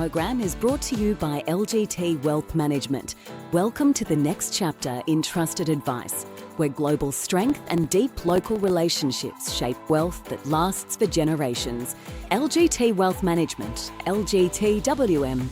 program is brought to you by LGT Wealth Management. Welcome to the next chapter in trusted advice, where global strength and deep local relationships shape wealth that lasts for generations. LGT Wealth Management, lgtwm.com.au.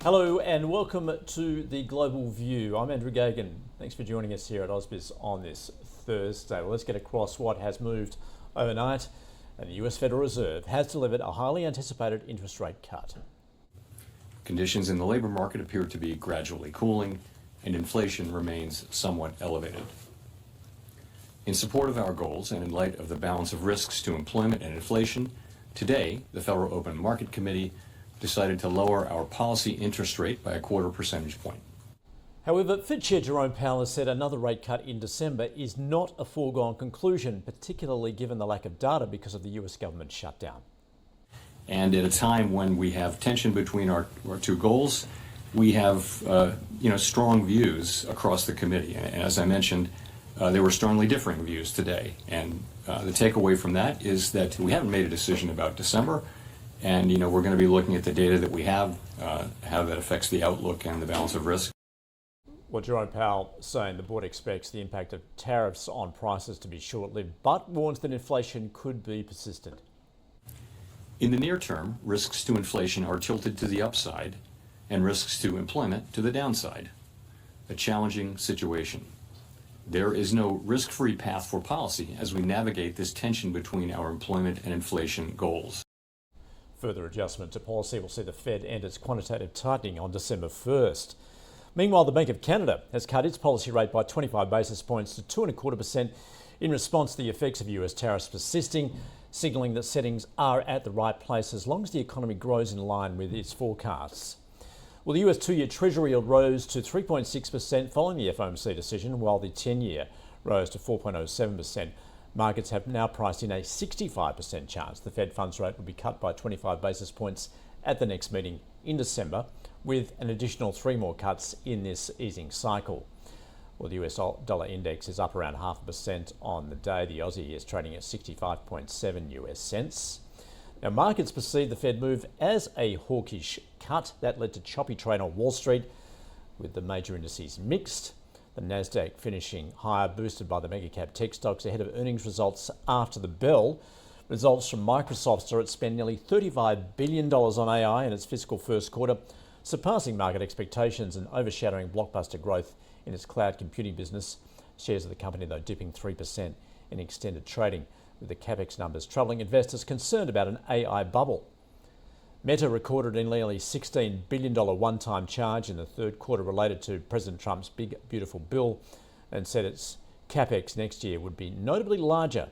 Hello and welcome to the Global View. I'm Andrew Gagan. Thanks for joining us here at Ausbiz on this Thursday. Well, let's get across what has moved overnight. And the US Federal Reserve has delivered a highly anticipated interest rate cut. Conditions in the labor market appear to be gradually cooling, and inflation remains somewhat elevated. In support of our goals and in light of the balance of risks to employment and inflation, today the Federal Open Market Committee decided to lower our policy interest rate by a 0.25 percentage point. However, Fed Chair Jerome Powell has said another rate cut in December is not a foregone conclusion, particularly given the lack of data because of the US government shutdown. And at a time when we have tension between our two goals, we have strong views across the committee. And as I mentioned, there were strongly differing views today. And the takeaway from that is that we haven't made a decision about December. And, we're going to be looking at the data that we have, how that affects the outlook and the balance of risk. Well, Jerome Powell saying the board expects the impact of tariffs on prices to be short-lived, but warns that inflation could be persistent. In the near term, risks to inflation are tilted to the upside and risks to employment to the downside. A challenging situation. There is no risk-free path for policy as we navigate this tension between our employment and inflation goals. Further adjustment to policy will see the Fed end its quantitative tightening on December 1st. Meanwhile, the Bank of Canada has cut its policy rate by 25 basis points to 2.25% in response to the effects of US tariffs persisting, signalling that settings are at the right place as long as the economy grows in line with its forecasts. Well, the US two-year Treasury yield rose to 3.6% following the FOMC decision, while the 10-year rose to 4.07%. Markets have now priced in a 65% chance the Fed funds rate will be cut by 25 basis points at the next meeting in December, with an additional 3 more cuts in this easing cycle. Well, the US dollar index is up around 0.5% on the day. The Aussie is trading at 65.7 US cents. Now, markets perceive the Fed move as a hawkish cut that led to choppy trade on Wall Street, with the major indices mixed. The Nasdaq finishing higher, boosted by the mega-cap tech stocks ahead of earnings results after the bell. Results from Microsoft are it spent nearly $35 billion on AI in its fiscal first quarter, surpassing market expectations and overshadowing blockbuster growth in its cloud computing business. Shares of the company, though, dipping 3% in extended trading, with the capex numbers troubling investors concerned about an AI bubble. Meta recorded a nearly $16 billion one-time charge in the third quarter related to President Trump's big, beautiful bill, and said its capex next year would be notably larger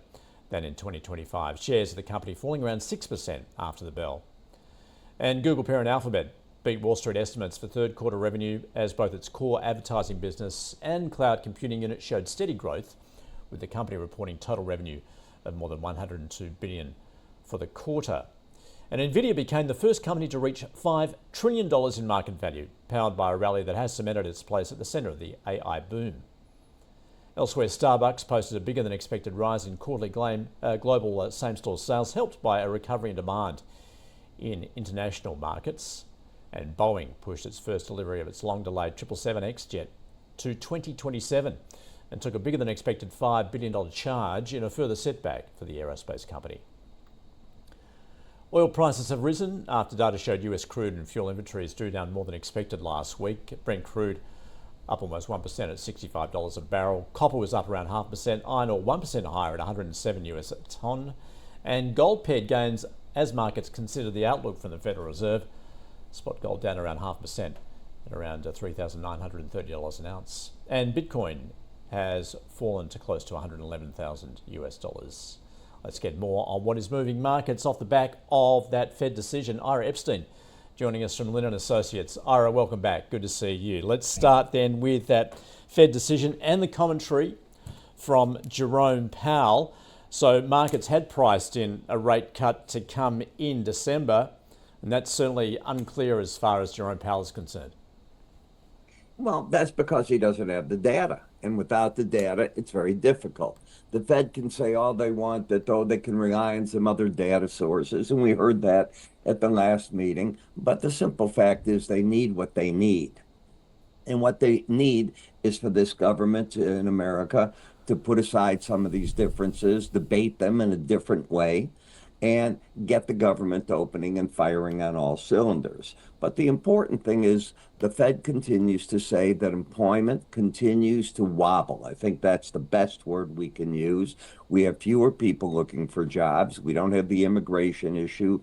than in 2025. Shares of the company falling around 6% after the bell. And Google parent Alphabet beat Wall Street estimates for third quarter revenue as both its core advertising business and cloud computing unit showed steady growth, with the company reporting total revenue of more than $102 billion for the quarter. And Nvidia became the first company to reach $5 trillion in market value, powered by a rally that has cemented its place at the centre of the AI boom. Elsewhere, Starbucks posted a bigger than expected rise in quarterly global same-store sales, helped by a recovery in demand in international markets. And Boeing pushed its first delivery of its long-delayed 777X jet to 2027 and took a bigger than expected $5 billion charge in a further setback for the aerospace company. Oil prices have risen after data showed US crude and fuel inventories drew down more than expected last week. Brent crude up almost 1% at $65 a barrel. Copper was up around 0.5%. Iron ore 1% higher at 107 US a tonne. And gold paired gains as markets consider the outlook from the Federal Reserve. Spot gold down around 0.5% at around $3,930 an ounce. And Bitcoin has fallen to close to 111,000 US dollars. Let's get more on what is moving markets off the back of that Fed decision. Ira Epstein joining us from Linen Associates. Ira, welcome back. Good to see you. Let's start then with that Fed decision and the commentary from Jerome Powell. So markets had priced in a rate cut to come in December. And that's certainly unclear as far as Jerome Powell is concerned. Well, that's because he doesn't have the data. And without the data, it's very difficult. The Fed can say all they want, that though they can rely on some other data sources. And we heard that at the last meeting. But the simple fact is they need what they need. And what they need is for this government in America to put aside some of these differences, debate them in a different way, and get the government opening and firing on all cylinders. But the important thing is the Fed continues to say that employment continues to wobble. I think that's the best word we can use. We have fewer people looking for jobs. We don't have the immigration issue,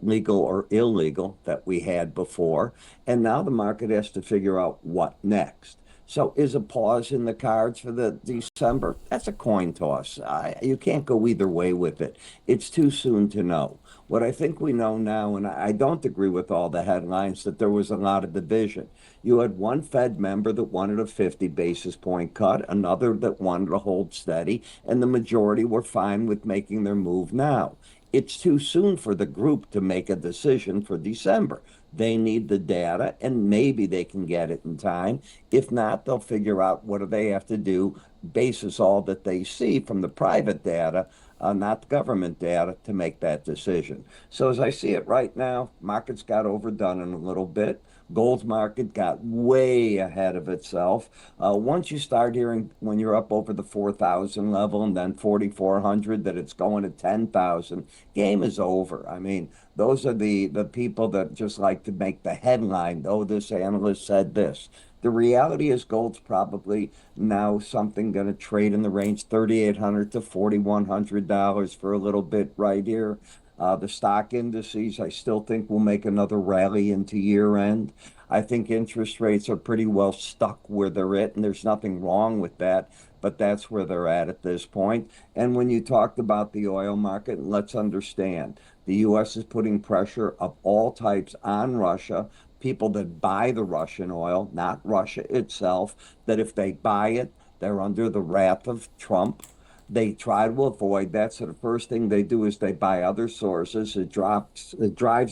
legal or illegal, that we had before. And now the market has to figure out what next. So is a pause in the cards for the December? That's a coin toss. You can't go either way with it. It's too soon to know. What I think we know now, and I don't agree with all the headlines, that there was a lot of division. You had one Fed member that wanted a 50 basis point cut, another that wanted to hold steady, and the majority were fine with making their move now. It's too soon for the group to make a decision for December. They need the data, and maybe they can get it in time. If not, they'll figure out what do they have to do, basis all that they see from the private data, not the government data, to make that decision. So as I see it right now, markets got overdone in a little bit. Gold's market got way ahead of itself. Once you start hearing, when you're up over the 4,000 level and then 4,400, that it's going to 10,000, game is over. I mean, those are the people that just like to make the headline, oh, this analyst said this. The reality is gold's probably now something going to trade in the range $3,800 to $4,100 for a little bit right here. The stock indices, I still think will make another rally into year end. I think interest rates are pretty well stuck where they're at, and there's nothing wrong with that, but that's where they're at this point. And when you talked about the oil market, let's understand, the U.S. is putting pressure of all types on Russia, people that buy the Russian oil, not Russia itself, that if they buy it, they're under the wrath of Trump. They try to avoid that, so the first thing they do is they buy other sources. It drives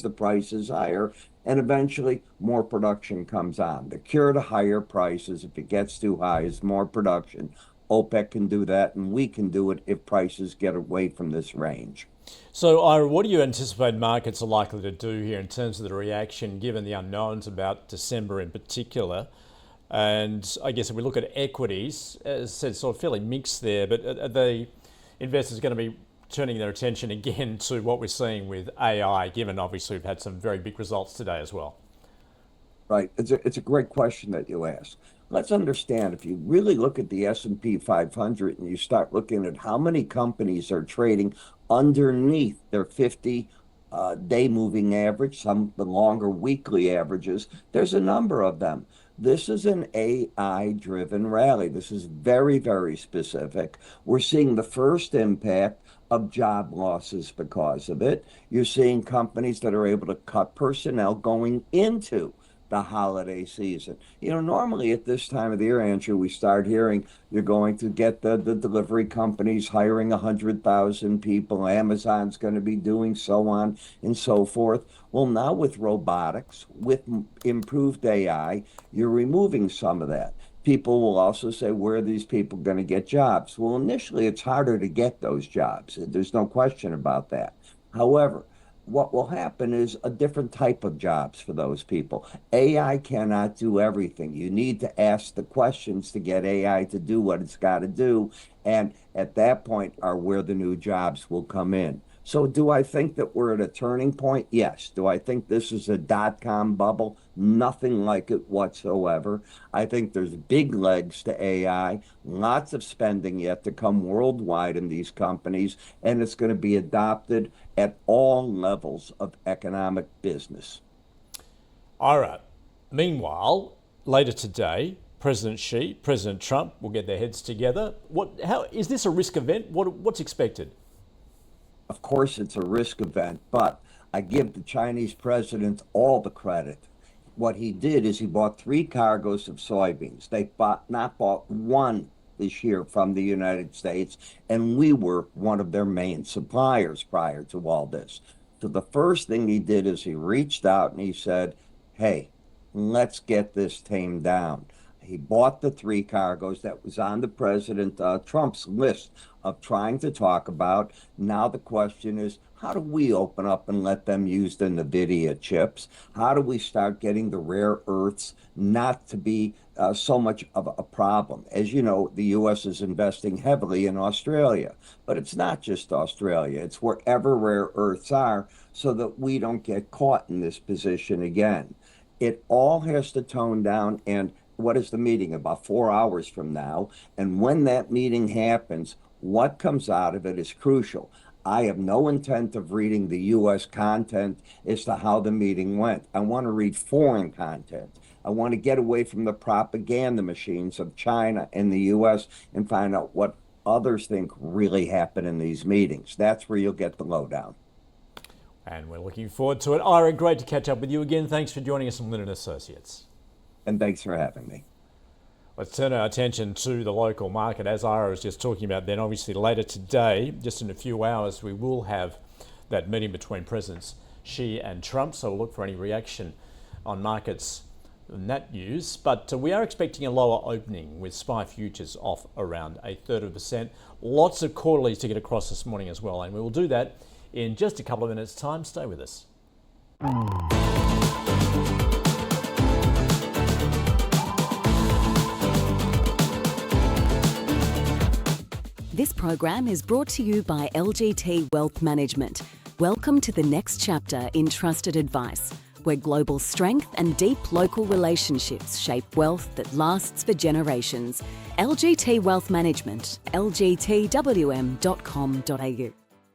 the prices higher, and eventually more production comes on. The cure to higher prices, if it gets too high, is more production. OPEC can do that, and we can do it if prices get away from this range. So, Ira, what do you anticipate markets are likely to do here in terms of the reaction, given the unknowns about December in particular? And I guess if we look at equities, as I said, sort of fairly mixed there, but are the investors going to be turning their attention again to what we're seeing with AI, given obviously we've had some very big results today as well? Right. It's a great question that you ask. Let's understand, if you really look at the S&P 500 and you start looking at how many companies are trading underneath their 50-day moving average, some the longer weekly averages, there's a number of them. This is an AI-driven rally. This is very, very specific. We're seeing the first impact of job losses because of it. You're seeing companies that are able to cut personnel going into the holiday season. You know, normally at this time of the year, Andrew, we start hearing you're going to get the delivery companies hiring 100,000 people. Amazon's going to be doing so on and so forth. Well, now with robotics, with improved AI, you're removing some of that. People will also say, where are these people going to get jobs? Well, initially, it's harder to get those jobs. There's no question about that. However, what will happen is a different type of jobs for those people. AI cannot do everything. You need to ask the questions to get AI to do what it's got to do. And at that point are where the new jobs will come in. So do I think that we're at a turning point? Yes. Do I think this is a dot-com bubble? Nothing like it whatsoever. I think there's big legs to AI, lots of spending yet to come worldwide in these companies, and it's going to be adopted at all levels of economic business. All right. Meanwhile, later today, President Xi, President Trump will get their heads together. How is this a risk event? What's expected? Of course, it's a risk event, but I give the Chinese president all the credit. What he did is he bought 3 cargoes of soybeans. They not bought one this year from the United States, and we were one of their main suppliers prior to all this. So the first thing he did is he reached out and he said, hey, let's get this tamed down. He bought the 3 cargoes that was on the President Trump's list of trying to talk about. Now the question is, how do we open up and let them use the NVIDIA chips? How do we start getting the rare earths not to be so much of a problem? As you know, the U.S. is investing heavily in Australia, but it's not just Australia. It's wherever rare earths are so that we don't get caught in this position again. It all has to tone down. And what is the meeting? About 4 hours from now. And when that meeting happens, what comes out of it is crucial. I have no intent of reading the U.S. content as to how the meeting went. I want to read foreign content. I want to get away from the propaganda machines of China and the U.S. and find out what others think really happened in these meetings. That's where you'll get the lowdown. And we're looking forward to it. Ira, great to catch up with you again. Thanks for joining us on Lynn & Associates. And thanks for having me. Let's turn our attention to the local market. As Ira was just talking about then, obviously later today, just in a few hours, we will have that meeting between Presidents Xi and Trump. So we'll look for any reaction on markets in that news. But we are expecting a lower opening with SPI futures off around 0.33%. Lots of quarterlies to get across this morning as well. And we will do that in just a couple of minutes' time. Stay with us. This program is brought to you by LGT Wealth Management. Welcome to the next chapter in trusted advice, where global strength and deep local relationships shape wealth that lasts for generations. LGT Wealth Management, lgtwm.com.au.